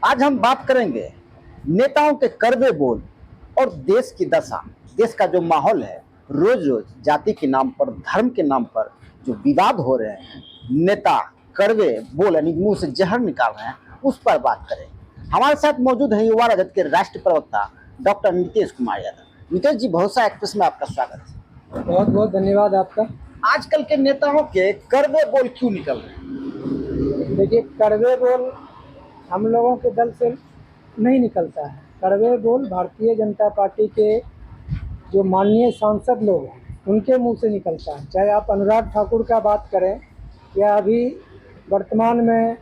आज हम बात करेंगे नेताओं के कड़वे बोल और देश की दशा। देश का जो माहौल है, रोज रोज जाति के नाम पर, धर्म के नाम पर जो विवाद हो रहे हैं, नेता कड़वे बोल यानी मुंह से जहर निकाल रहे हैं, उस पर बात करें। हमारे साथ मौजूद है युवा राजद के राष्ट्रीय प्रवक्ता डॉक्टर नीतीश कुमार यादव। नीतीश जी, भरोसा एक्सप्रेस में आपका स्वागत है। बहुत बहुत धन्यवाद आपका। आजकल के नेताओं के कड़वे बोल क्यों निकल रहे हैं? देखिए, कड़वे बोल हम लोगों के दल से नहीं निकलता है। कड़वे बोल भारतीय जनता पार्टी के जो माननीय सांसद लोग हैं उनके मुंह से निकलता है। चाहे आप अनुराग ठाकुर का बात करें या अभी वर्तमान में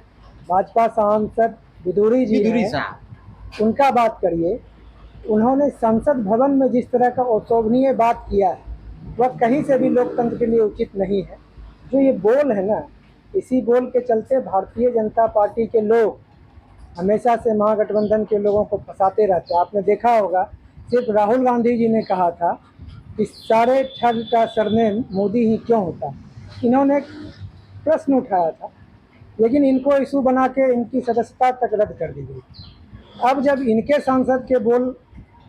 भाजपा सांसद विदुरी जी हैं, उनका बात करिए। उन्होंने संसद भवन में जिस तरह का अशोभनीय बात किया है, वह कहीं से भी लोकतंत्र के लिए उचित नहीं है। जो ये बोल है ना, इसी बोल के चलते भारतीय जनता पार्टी के लोग हमेशा से महागठबंधन के लोगों को फंसाते रहते हैं। आपने देखा होगा, सिर्फ राहुल गांधी जी ने कहा था कि सारे ठग का सरनेम मोदी ही क्यों होता। इन्होंने एक प्रश्न उठाया था, लेकिन इनको इशू बना के इनकी सदस्यता तक रद्द कर दी गई। अब जब इनके सांसद के बोल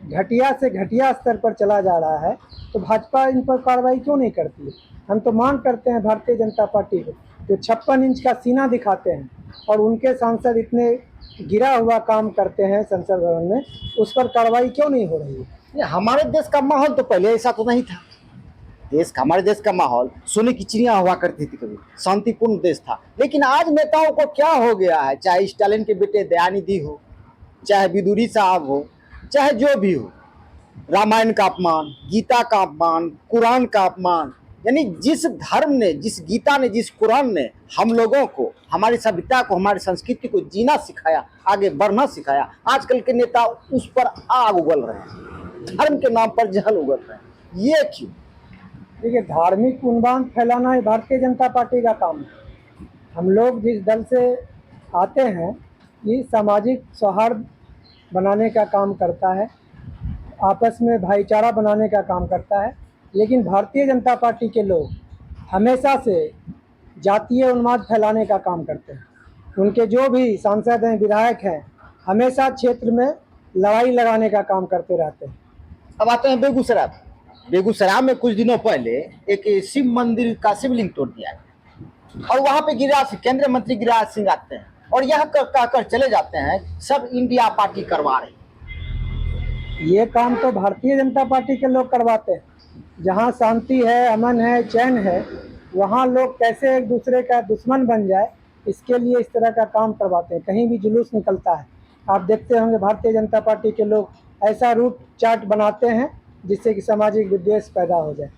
घटिया से घटिया स्तर पर चला जा रहा है, तो भाजपा इन पर कार्रवाई क्यों नहीं करती है? हम तो मांग करते हैं भारतीय जनता पार्टी को, जो 56 इंच का सीना दिखाते हैं और उनके सांसद इतने गिरा हुआ काम करते हैं संसद भवन में, उस पर कार्रवाई क्यों नहीं हो रही है? हमारे देश का माहौल तो पहले ऐसा तो नहीं था। हमारे देश का माहौल सोने की चिड़िया हुआ करती थी, कभी शांतिपूर्ण देश था। लेकिन आज नेताओं को क्या हो गया है, चाहे स्टालिन के बेटे दयानिधि हो, चाहे विदुरी साहब हो, चाहे जो भी हो, रामायण का अपमान, गीता का अपमान, कुरान का अपमान, यानी जिस धर्म ने, जिस गीता ने, जिस कुरान ने हम लोगों को, हमारी सभ्यता को, हमारी संस्कृति को जीना सिखाया, आगे बढ़ना सिखाया, आजकल के नेता उस पर आग उगल रहे हैं, धर्म के नाम पर जहल उगल रहे हैं। ये क्यों? देखिए, धार्मिक उन्माद फैलाना ही भारतीय जनता पार्टी का काम है। हम लोग जिस दल से आते हैं, ये सामाजिक सौहार्द बनाने का काम करता है, आपस में भाईचारा बनाने का काम करता है। लेकिन भारतीय जनता पार्टी के लोग हमेशा से जातीय उन्माद फैलाने का काम करते हैं। उनके जो भी सांसद हैं, विधायक हैं, हमेशा क्षेत्र में लड़ाई लगाने का काम करते रहते हैं। अब आते हैं बेगूसराय। बेगूसराय में कुछ दिनों पहले एक शिव मंदिर का शिवलिंग तोड़ दिया है और वहां पे गिरिराज, केंद्रीय मंत्री गिरिराज सिंह आते हैं और यह कहकर चले जाते हैं सब इंडिया पार्टी करवा रही। ये काम तो भारतीय जनता पार्टी के लोग करवाते हैं। जहाँ शांति है, अमन है, चैन है, वहाँ लोग कैसे एक दूसरे का दुश्मन बन जाए, इसके लिए इस तरह का काम करवाते हैं। कहीं भी जुलूस निकलता है, आप देखते होंगे भारतीय जनता पार्टी के लोग ऐसा रूट चार्ट बनाते हैं जिससे कि सामाजिक विद्वेष पैदा हो जाए।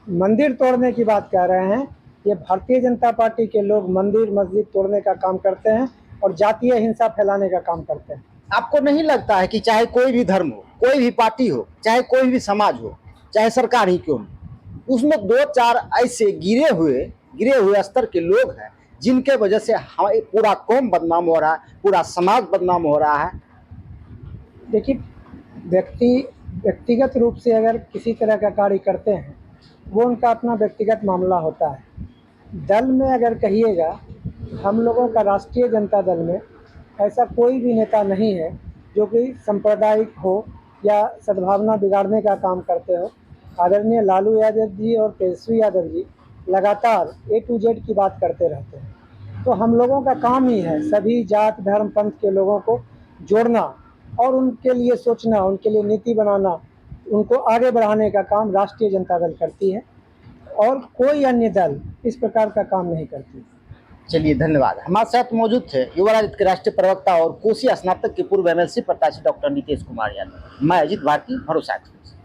मंदिर तोड़ने की बात कह रहे हैं, ये भारतीय जनता पार्टी के लोग मंदिर मस्जिद तोड़ने का काम करते हैं और जातीय हिंसा फैलाने का काम करते हैं। आपको नहीं लगता है कि चाहे कोई भी धर्म हो, कोई भी पार्टी हो, चाहे कोई भी समाज हो, चाहे सरकार ही क्यों हो, उसमें दो चार ऐसे गिरे हुए स्तर के लोग हैं जिनके वजह से हमारे पूरा कौम बदनाम हो रहा है, पूरा समाज बदनाम हो रहा है? देखिए, व्यक्तिगत रूप से अगर किसी तरह का कार्य करते हैं, वो उनका अपना व्यक्तिगत मामला होता है। दल में अगर कहिएगा, हम लोगों का राष्ट्रीय जनता दल में ऐसा कोई भी नेता नहीं है जो कि सांप्रदायिक हो या सद्भावना बिगाड़ने का काम करते हो। आदरणीय लालू यादव जी और तेजस्वी यादव जी लगातार A to Z की बात करते रहते हैं। तो हम लोगों का काम ही है सभी जात धर्म पंथ के लोगों को जोड़ना और उनके लिए सोचना, उनके लिए नीति बनाना, उनको आगे बढ़ाने का काम राष्ट्रीय जनता दल करती है और कोई अन्य दल इस प्रकार का काम नहीं करती। चलिए, धन्यवाद। हमारे साथ मौजूद थे युवा राजद के राष्ट्रीय प्रवक्ता और कोसी स्नातक के पूर्व MLC प्रत्याशी डॉक्टर नीतीश कुमार यादव। मैं अजीत भारती, भरोसा एक्सप्रेस।